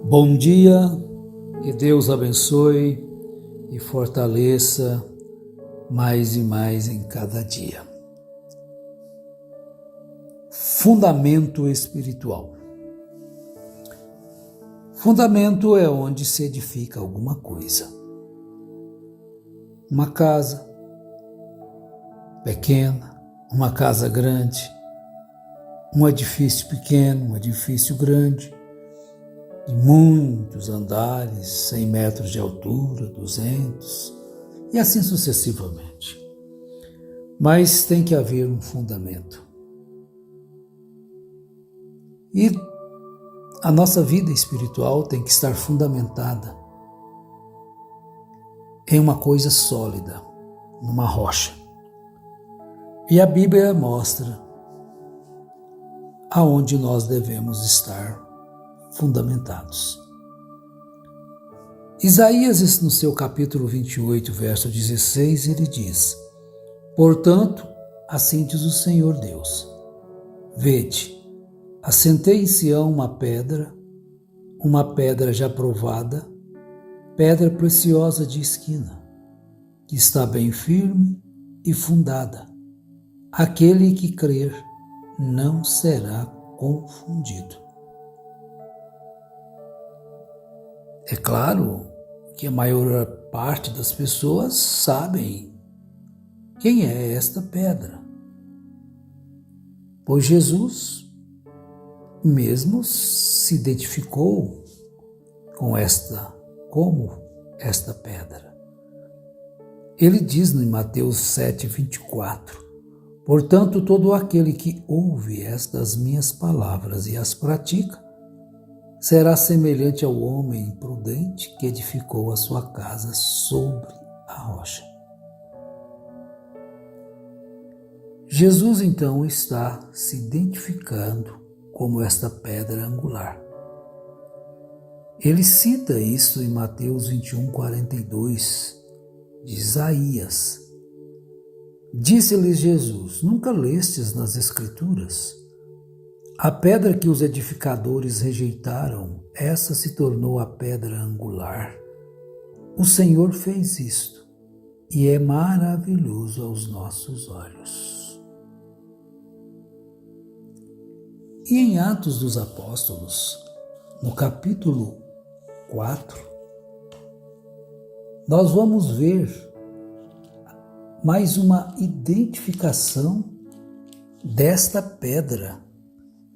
Bom dia, que Deus abençoe e fortaleça mais e mais em cada dia. Fundamento espiritual. Fundamento é onde se edifica alguma coisa. Uma casa pequena, uma casa grande, um edifício pequeno, um edifício grande, de muitos andares, 100 metros de altura, 200, e assim sucessivamente. Mas tem que haver um fundamento. E a nossa vida espiritual tem que estar fundamentada em uma coisa sólida, numa rocha. E a Bíblia mostra aonde nós devemos estar fundamentados. Isaías, no seu capítulo 28, verso 16, ele diz: Portanto, assim diz o Senhor Deus, vede, assentei em Sião uma pedra já provada, pedra preciosa de esquina, que está bem firme e fundada. Aquele que crer não será confundido. É claro que a maior parte das pessoas sabem quem é esta pedra, pois Jesus mesmo se identificou como esta pedra. Ele diz em Mateus 7:24, portanto, todo aquele que ouve estas minhas palavras e as pratica, será semelhante ao homem prudente que edificou a sua casa sobre a rocha. Jesus, então, está se identificando como esta pedra angular. Ele cita isso em Mateus 21:42, de Isaías. Disse-lhes Jesus: Nunca lestes nas Escrituras? A pedra que os edificadores rejeitaram, essa se tornou a pedra angular. O Senhor fez isto, e é maravilhoso aos nossos olhos. E em Atos dos Apóstolos, no capítulo 4, nós vamos ver mais uma identificação desta pedra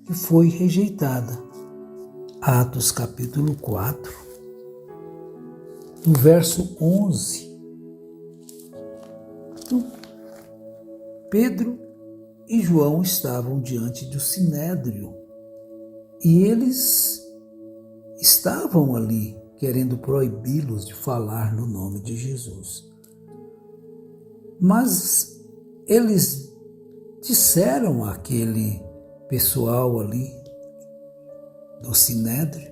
que foi rejeitada. Atos capítulo 4, no verso 11. Pedro e João estavam diante do Sinédrio e eles estavam ali querendo proibi-los de falar no nome de Jesus. Mas eles disseram àquele pessoal ali do Sinédrio,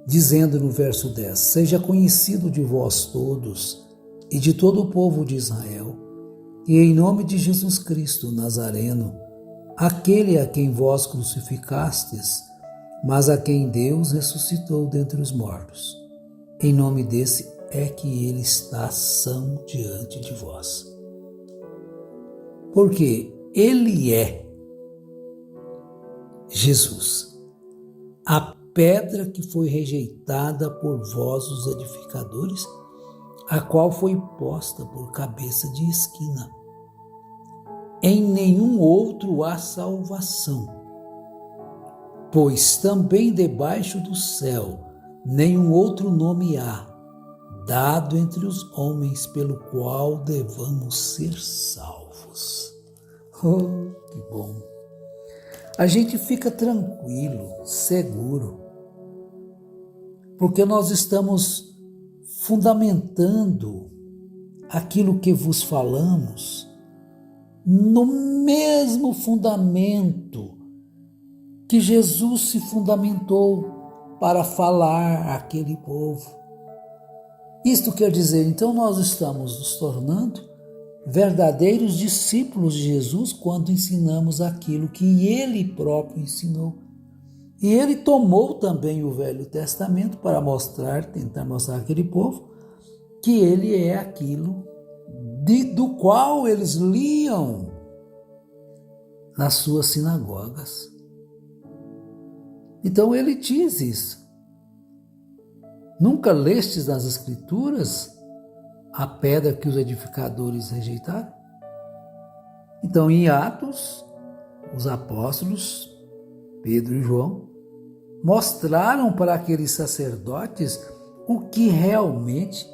dizendo no verso 10, seja conhecido de vós todos e de todo o povo de Israel, que em nome de Jesus Cristo Nazareno, aquele a quem vós crucificastes, mas a quem Deus ressuscitou dentre os mortos, em nome desse é que ele está são diante de vós. Porque ele é Jesus, a pedra que foi rejeitada por vós os edificadores, a qual foi posta por cabeça de esquina. Em nenhum outro há salvação, pois também debaixo do céu nenhum outro nome há, dado entre os homens pelo qual devamos ser salvos. Oh, que bom! A gente fica tranquilo, seguro, porque nós estamos fundamentando aquilo que vos falamos no mesmo fundamento que Jesus se fundamentou para falar àquele povo. Isto quer dizer, então nós estamos nos tornando verdadeiros discípulos de Jesus quando ensinamos aquilo que ele próprio ensinou. E ele tomou também o Velho Testamento para tentar mostrar àquele povo que ele é aquilo do qual eles liam nas suas sinagogas. Então ele diz isso. Nunca lestes nas Escrituras a pedra que os edificadores rejeitaram? Então, em Atos, os apóstolos, Pedro e João, mostraram para aqueles sacerdotes o que realmente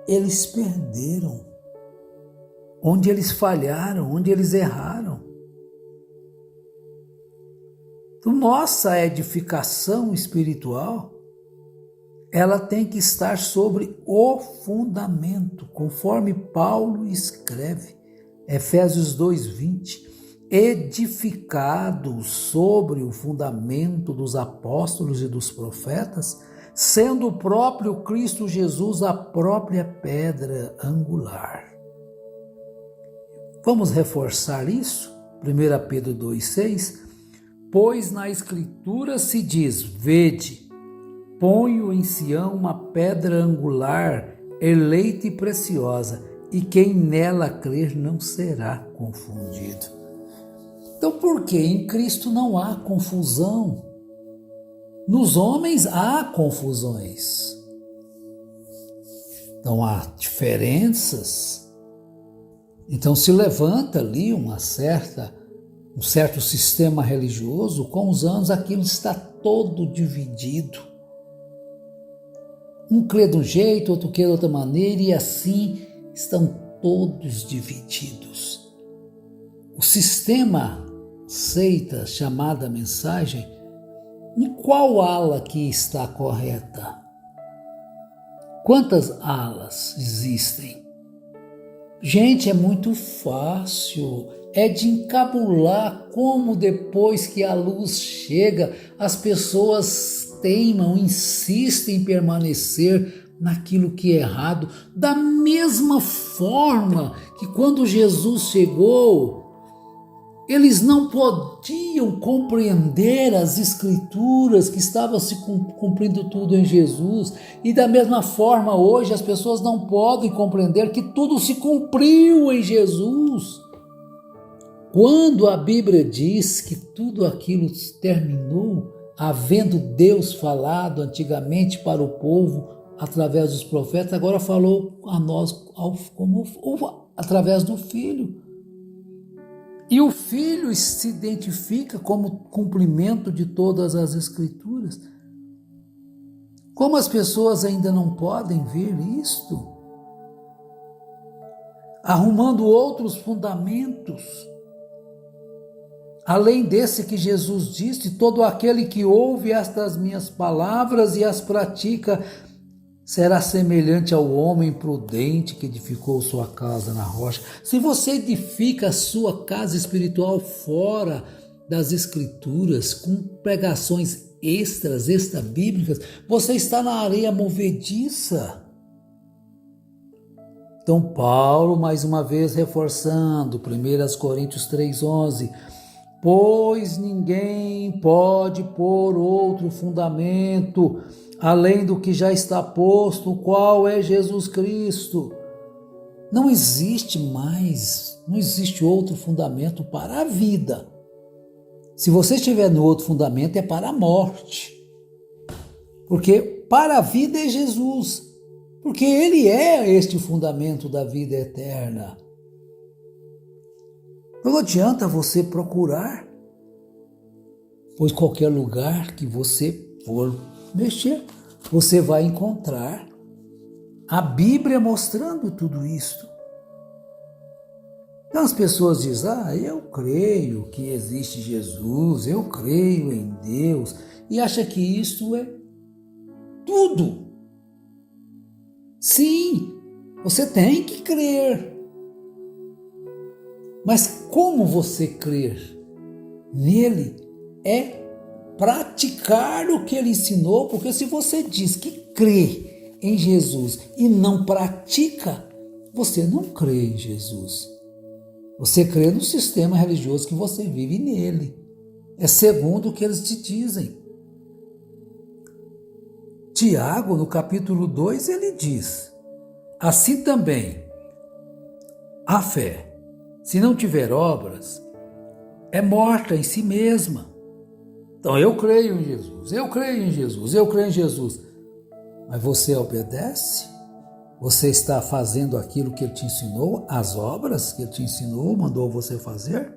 eles perderam, onde eles falharam, onde eles erraram. Então, nossa edificação espiritual, ela tem que estar sobre o fundamento, conforme Paulo escreve, Efésios 2:20, edificados sobre o fundamento dos apóstolos e dos profetas, sendo o próprio Cristo Jesus a própria pedra angular. Vamos reforçar isso? 1 Pedro 2,6, pois na Escritura se diz, vede, ponho em Sião uma pedra angular, eleita e preciosa, e quem nela crer não será confundido. Então, por que em Cristo não há confusão? Nos homens há confusões. Então, há diferenças. Então, se levanta ali um certo sistema religioso, com os anos aquilo está todo dividido. Um crê de um jeito, outro crê de outra maneira, e assim estão todos divididos. O sistema seita chamada mensagem, em qual ala que está correta? Quantas alas existem? Gente, é muito fácil, é de encabular como depois que a luz chega, as pessoas teimam, insistem em permanecer naquilo que é errado, da mesma forma que quando Jesus chegou, eles não podiam compreender as Escrituras que estavam se cumprindo tudo em Jesus, e da mesma forma hoje as pessoas não podem compreender que tudo se cumpriu em Jesus. Quando a Bíblia diz que tudo aquilo terminou, havendo Deus falado antigamente para o povo através dos profetas, agora falou a nós através do Filho. E o Filho se identifica como cumprimento de todas as Escrituras. Como as pessoas ainda não podem ver isto? Arrumando outros fundamentos, além desse que Jesus disse, todo aquele que ouve estas minhas palavras e as pratica, será semelhante ao homem prudente que edificou sua casa na rocha. Se você edifica a sua casa espiritual fora das Escrituras, com pregações extra-bíblicas, você está na areia movediça. Então Paulo, mais uma vez reforçando, 1 Coríntios 3,11, pois ninguém pode pôr outro fundamento além do que já está posto, o qual é Jesus Cristo. Não existe outro fundamento para a vida. Se você estiver no outro fundamento, é para a morte. Porque para a vida é Jesus. Porque Ele é este fundamento da vida eterna. Não adianta você procurar, pois qualquer lugar que você for mexer, você vai encontrar a Bíblia mostrando tudo isso. Então as pessoas dizem, eu creio que existe Jesus, eu creio em Deus, e acha que isso é tudo. Sim, você tem que crer. Mas como você crer nele é praticar o que ele ensinou, porque se você diz que crê em Jesus e não pratica, você não crê em Jesus. Você crê no sistema religioso que você vive nele. é segundo o que eles te dizem. Tiago, no capítulo 2, ele diz: assim também, a fé, se não tiver obras, é morta em si mesma. Então, eu creio em Jesus, eu creio em Jesus, eu creio em Jesus. Mas você obedece? Você está fazendo aquilo que ele te ensinou, as obras que ele te ensinou, mandou você fazer?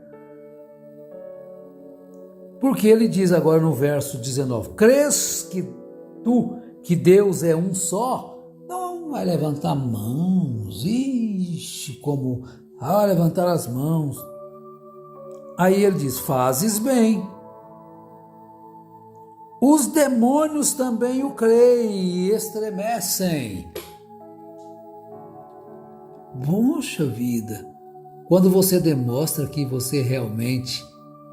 Porque ele diz agora no verso 19: crês que Deus é um só? Não vai levantar mãos, vai levantar as mãos. Aí ele diz: fazes bem. Os demônios também o creem e estremecem. Poxa vida, quando você demonstra que você realmente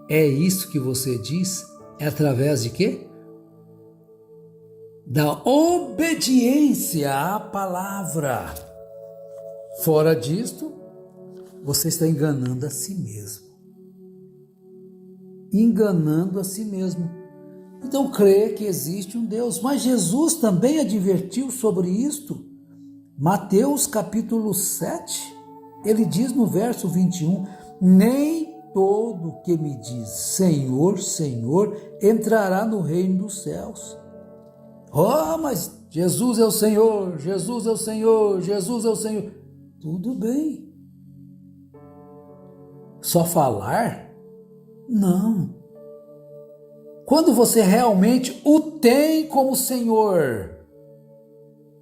é isso que você diz, é através de quê? Da obediência à palavra. Fora disto, você está enganando a si mesmo. Enganando a si mesmo. Então, crê que existe um Deus. Mas Jesus também advertiu sobre isto. Mateus capítulo 7, ele diz no verso 21, nem todo que me diz Senhor, Senhor, entrará no reino dos céus. Oh, mas Jesus é o Senhor, Jesus é o Senhor, Jesus é o Senhor. Tudo bem. Só falar? Não. Quando você realmente o tem como Senhor,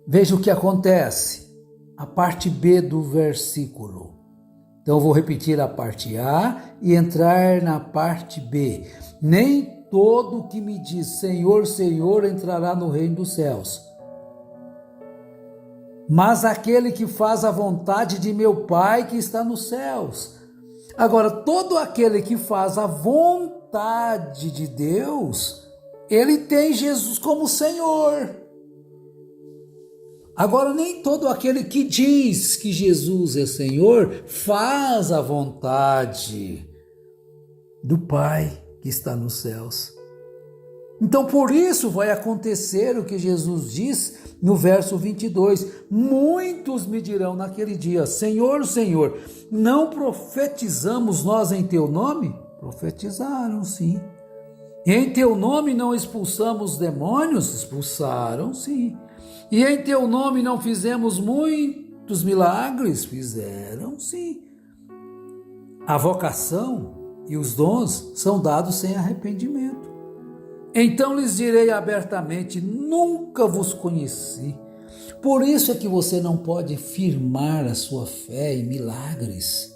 veja o que acontece. A parte B do versículo. Então eu vou repetir a parte A e entrar na parte B. Nem todo que me diz Senhor, Senhor entrará no reino dos céus, mas aquele que faz a vontade de meu Pai que está nos céus. Agora, todo aquele que faz a vontade de Deus, ele tem Jesus como Senhor. Agora, nem todo aquele que diz que Jesus é Senhor faz a vontade do Pai que está nos céus. Então, por isso vai acontecer o que Jesus diz no verso 22. Muitos me dirão naquele dia, Senhor, Senhor, não profetizamos nós em teu nome? Profetizaram, sim. E em teu nome não expulsamos demônios? Expulsaram, sim. E em teu nome não fizemos muitos milagres? Fizeram, sim. A vocação e os dons são dados sem arrependimento. Então lhes direi abertamente, nunca vos conheci. Por isso é que você não pode firmar a sua fé em milagres,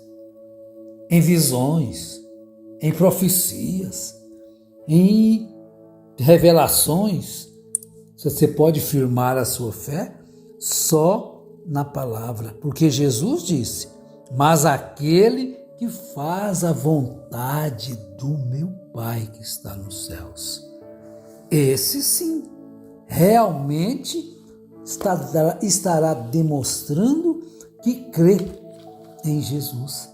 em visões, em profecias, em revelações. Você pode firmar a sua fé só na palavra, porque Jesus disse, mas aquele que faz a vontade do meu Pai que está nos céus. Esse sim, realmente estará demonstrando que crê em Jesus.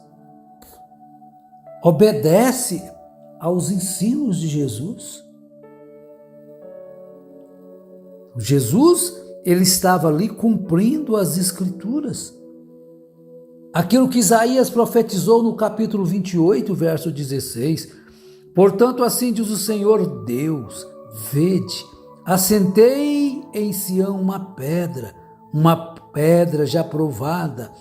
Obedece aos ensinos de Jesus. Jesus, ele estava ali cumprindo as Escrituras. Aquilo que Isaías profetizou no capítulo 28, verso 16. Portanto, assim diz o Senhor Deus, vede, assentei em Sião uma pedra já provada,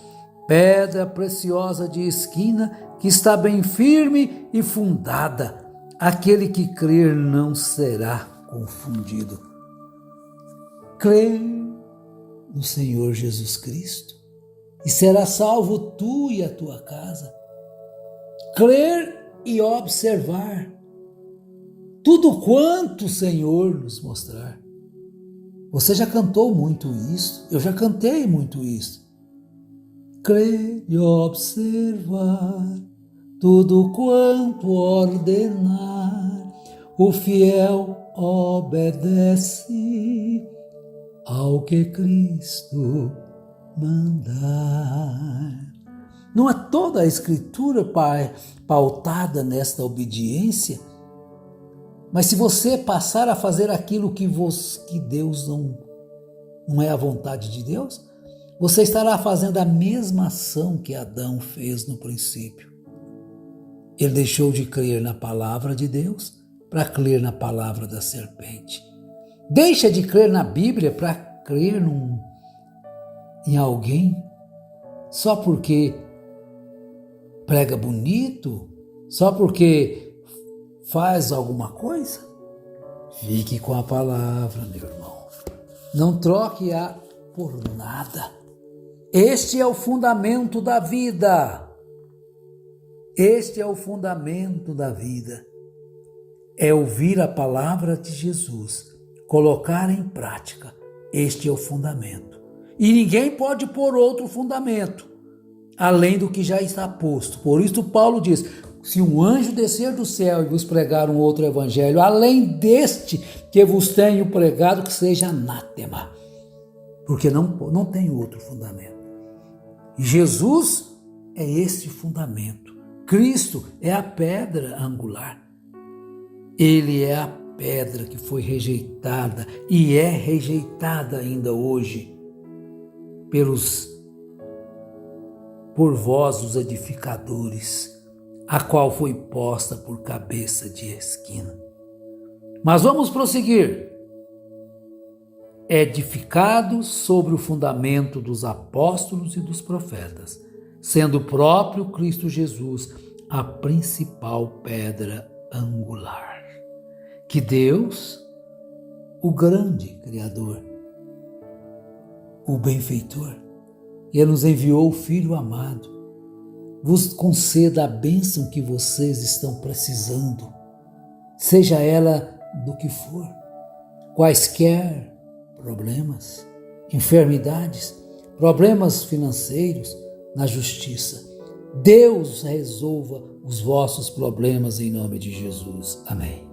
pedra preciosa de esquina, que está bem firme e fundada. Aquele que crer não será confundido. Crê no Senhor Jesus Cristo e será salvo tu e a tua casa. Crer e observar tudo quanto o Senhor nos mostrar. Você já cantou muito isso, eu já cantei muito isso. Crer e observar tudo quanto ordenar, o fiel obedece ao que Cristo mandar. Não é toda a Escritura pautada nesta obediência? Mas se você passar a fazer aquilo que Deus não é a vontade de Deus, você estará fazendo a mesma ação que Adão fez no princípio. Ele deixou de crer na palavra de Deus para crer na palavra da serpente. Deixa de crer na Bíblia para crer em alguém só porque prega bonito, só porque faz alguma coisa. Fique com a palavra, meu irmão. Não troque-a por nada. Este é o fundamento da vida. Este é o fundamento da vida. É ouvir a palavra de Jesus, colocar em prática. Este é o fundamento. E ninguém pode pôr outro fundamento, além do que já está posto. Por isso Paulo diz, se um anjo descer do céu e vos pregar um outro evangelho, além deste que vos tenho pregado, que seja anátema. Porque não tem outro fundamento. E Jesus é este fundamento. Cristo é a pedra angular. Ele é a pedra que foi rejeitada e é rejeitada ainda hoje por vós, os edificadores, a qual foi posta por cabeça de esquina. Mas vamos prosseguir. Edificado sobre o fundamento dos apóstolos e dos profetas, sendo o próprio Cristo Jesus a principal pedra angular. Que Deus, o grande Criador, o benfeitor, Ele nos enviou o Filho amado, vos conceda a bênção que vocês estão precisando, seja ela do que for, quaisquer problemas, enfermidades, problemas financeiros, na justiça. Deus resolva os vossos problemas em nome de Jesus. Amém.